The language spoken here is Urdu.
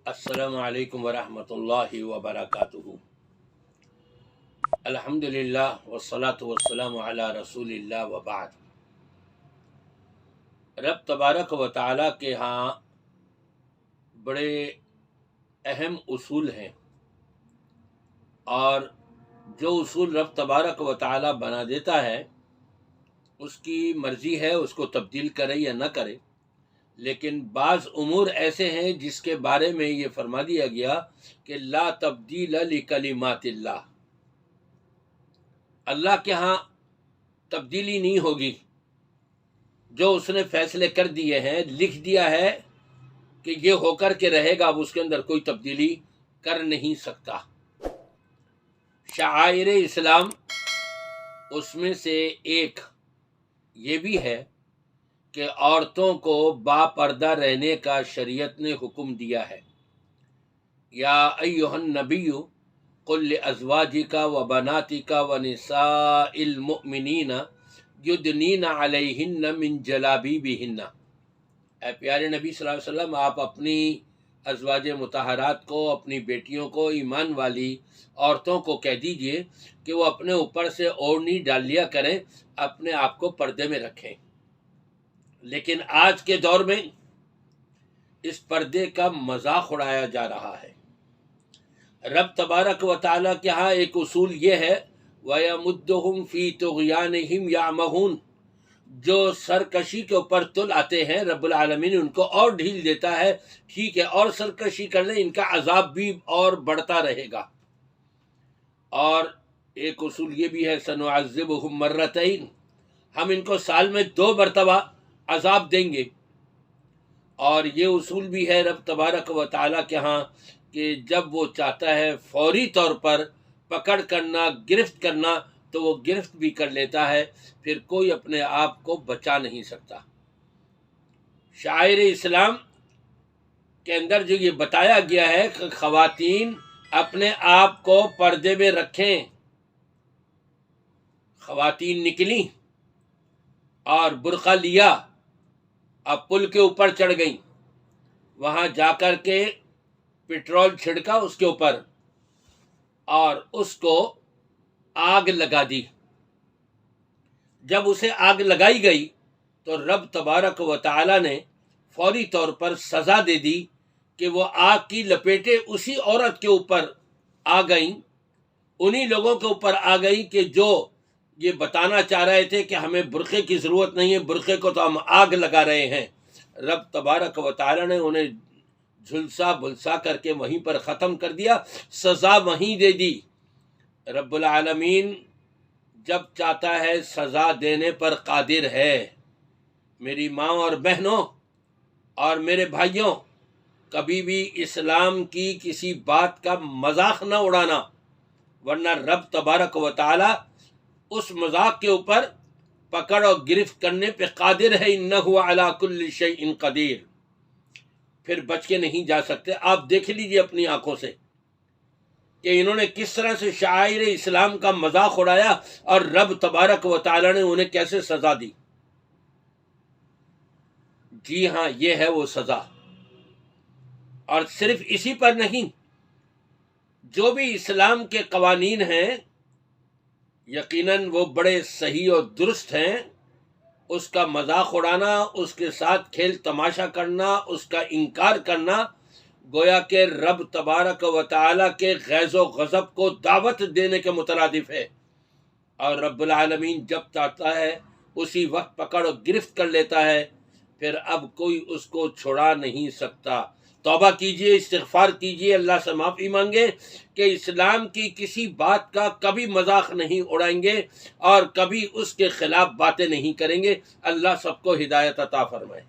السلام علیکم ورحمۃ اللہ وبرکاتہ۔ الحمدللہ والصلاة والسلام علی رسول اللہ وبعد۔ رب تبارک و تعالیٰ کے ہاں بڑے اہم اصول ہیں، اور جو اصول رب تبارک و تعالیٰ بنا دیتا ہے اس کی مرضی ہے اس کو تبدیل کرے یا نہ کرے، لیکن بعض امور ایسے ہیں جس کے بارے میں یہ فرما دیا گیا کہ لا تبدیل لکلمات اللہ، اللہ کے ہاں تبدیلی نہیں ہوگی۔ جو اس نے فیصلے کر دیے ہیں، لکھ دیا ہے کہ یہ ہو کر کے رہے گا، اب اس کے اندر کوئی تبدیلی کر نہیں سکتا۔ شعائر اسلام اس میں سے ایک یہ بھی ہے کہ عورتوں کو با پردہ رہنے کا شریعت نے حکم دیا ہے۔ یا ایھا النبی قل لازواجک وبناتک ونساء المؤمنین یدنین علیہن من جلابیبہن، اے پیارے نبی صلی اللہ علیہ وسلم، آپ اپنی ازواج مطہرات کو، اپنی بیٹیوں کو، ایمان والی عورتوں کو کہہ دیجئے کہ وہ اپنے اوپر سے اوڑھنی ڈال لیا کریں، اپنے آپ کو پردے میں رکھیں۔ لیکن آج کے دور میں اس پردے کا مذاق اڑایا جا رہا ہے۔ رب تبارک و تعالیٰ کے ہاں ایک اصول یہ ہے وَيَمُدُّهُمْ فِي طُغْيَانِهِمْ يَعْمَهُونَ، جو سرکشی کے اوپر تل آتے ہیں رب العالمین ان کو اور ڈھیل دیتا ہے، ٹھیک ہے اور سرکشی کر لیں، ان کا عذاب بھی اور بڑھتا رہے گا۔ اور ایک اصول یہ بھی ہے سَنُعَذِّبُهُمْ مَرَّتَيْنِ، ہم ان کو سال میں 2 مرتبہ عذاب دیں گے۔ اور یہ اصول بھی ہے رب تبارک و تعالیٰ کے ہاں کہ جب وہ چاہتا ہے فوری طور پر پکڑ کرنا، گرفت کرنا، تو وہ گرفت بھی کر لیتا ہے، پھر کوئی اپنے آپ کو بچا نہیں سکتا۔ شاعر اسلام کے اندر جو یہ بتایا گیا ہے کہ خواتین اپنے آپ کو پردے میں رکھیں، خواتین نکلیں اور برقع لیا، اب پل کے اوپر چڑھ گئیں، وہاں جا کر کے پٹرول چھڑکا اس کے اوپر اور اس کو آگ لگا دی۔ جب اسے آگ لگائی گئی تو رب تبارک و تعالیٰ نے فوری طور پر سزا دے دی کہ وہ آگ کی لپیٹیں اسی عورت کے اوپر آ گئیں، انہی لوگوں کے اوپر آ گئی کہ جو یہ بتانا چاہ رہے تھے کہ ہمیں برقعے کی ضرورت نہیں ہے، برقعے کو تو ہم آگ لگا رہے ہیں۔ رب تبارک و تعالیٰ نے انہیں جھلسا بھلسا کر کے وہیں پر ختم کر دیا، سزا وہیں دے دی۔ رب العالمین جب چاہتا ہے سزا دینے پر قادر ہے۔ میری ماں اور بہنوں اور میرے بھائیوں، کبھی بھی اسلام کی کسی بات کا مذاق نہ اڑانا، ورنہ رب تبارک و تعالی اس مذاق کے اوپر پکڑ اور گرفت کرنے پہ قادر ہے۔ انہ علی کل شیء قدیر، پھر بچ کے نہیں جا سکتے۔ آپ دیکھ لیجئے اپنی آنکھوں سے کہ انہوں نے کس طرح سے شعائر اسلام کا مذاق اڑایا اور رب تبارک و تعالی نے انہیں کیسے سزا دی۔ جی ہاں، یہ ہے وہ سزا۔ اور صرف اسی پر نہیں، جو بھی اسلام کے قوانین ہیں یقیناً وہ بڑے صحیح اور درست ہیں، اس کا مذاق اڑانا، اس کے ساتھ کھیل تماشا کرنا، اس کا انکار کرنا، گویا کہ رب تبارک و تعالیٰ کے غیظ و غضب کو دعوت دینے کے مترادف ہے۔ اور رب العالمین جب چاہتا ہے اسی وقت پکڑ و گرفت کر لیتا ہے، پھر اب کوئی اس کو چھڑا نہیں سکتا۔ توبہ کیجئے، استغفار کیجئے، اللہ سے معافی مانگے کہ اسلام کی کسی بات کا کبھی مذاق نہیں اڑائیں گے اور کبھی اس کے خلاف باتیں نہیں کریں گے۔ اللہ سب کو ہدایت عطا فرمائے۔